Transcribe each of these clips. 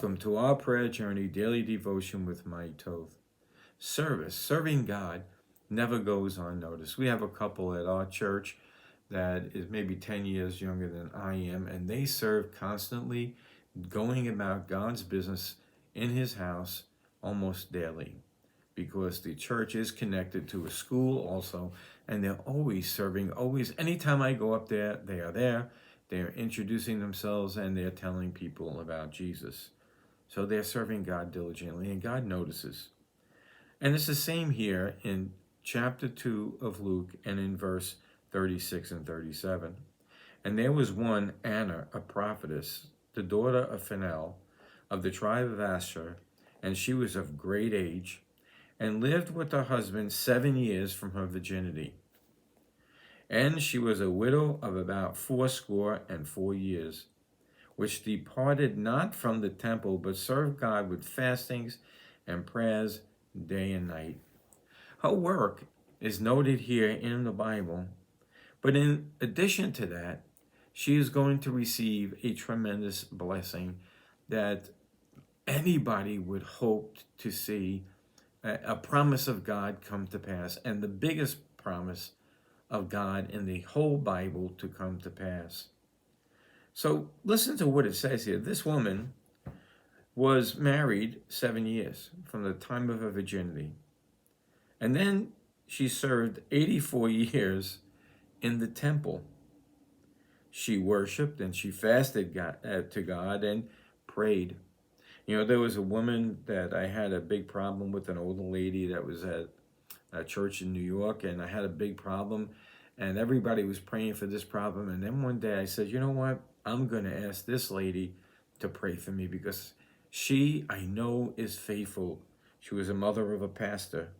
Welcome to our prayer journey, daily devotion with my Toth. Serving God never goes unnoticed. We have a couple at our church that is maybe 10 years younger than I am, and they serve constantly, going about God's business in his house almost daily, because the church is connected to a school also, and they're always serving, always. Anytime I go up there, they are there. They're introducing themselves, and they're telling people about Jesus. So they're serving God diligently, and God notices. And it's the same here in chapter 2 of Luke and in verse 36 and 37. And there was one, Anna, a prophetess, the daughter of Phanuel, of the tribe of Asher, and she was of great age, and lived with her husband 7 years from her virginity. And she was a widow of about 84 years, which departed not from the temple, but served God with fastings and prayers day and night. Her work is noted here in the Bible, but in addition to that, she is going to receive a tremendous blessing that anybody would hope to see a promise of God come to pass, and the biggest promise of God in the whole Bible to come to pass. So listen to what it says here. This woman was married 7 years from the time of her virginity. And then she served 84 years in the temple. She worshiped and she fasted to God and prayed. You know, there was a woman that I had a big problem with, an older lady that was at a church in New York, and I had a big problem, and everybody was praying for this problem. And then one day I said, you know what? I'm going to ask this lady to pray for me, because she, I know, is faithful. She was a mother of a pastor.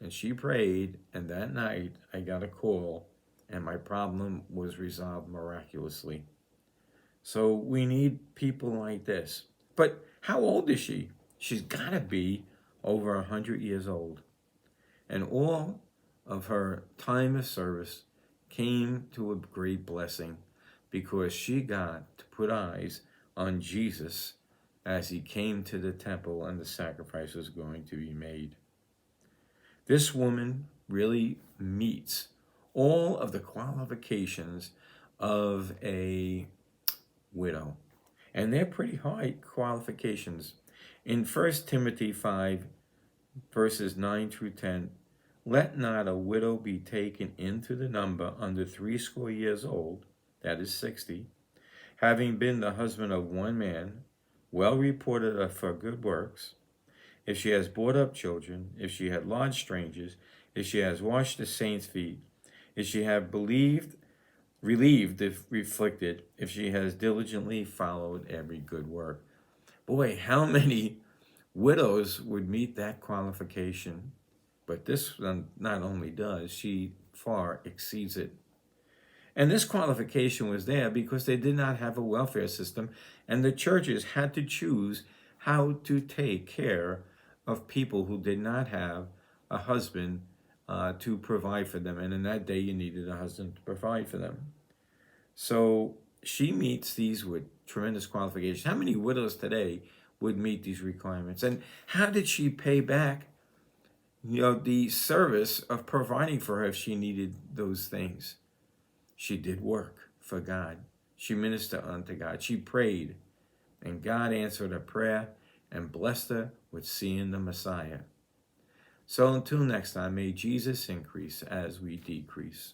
And she prayed, and that night I got a call, and my problem was resolved miraculously. So we need people like this. But how old is she? She's got to be over 100 years old. And all of her time of service came to a great blessing, because she got to put eyes on Jesus as he came to the temple and the sacrifice was going to be made. This woman really meets all of the qualifications of a widow. And they're pretty high qualifications. In 1 Timothy 5, verses 9 through 10, let not a widow be taken into the number under 60 years old, that is 60, having been the husband of one man, well reported of her good works, if she has brought up children, if she had lodged strangers, if she has washed the saints' feet, if she have relieved the afflicted, if she has diligently followed every good work. Boy, how many widows would meet that qualification? But this one not only does, she far exceeds it. And this qualification was there because they did not have a welfare system, and the churches had to choose how to take care of people who did not have a husband to provide for them. And in that day, you needed a husband to provide for them. So she meets these with tremendous qualifications. How many widows today would meet these requirements? And how did she pay back, the service of providing for her if she needed those things? She did work for God. She ministered unto God. She prayed, and God answered her prayer and blessed her with seeing the Messiah. So until next time, may Jesus increase as we decrease.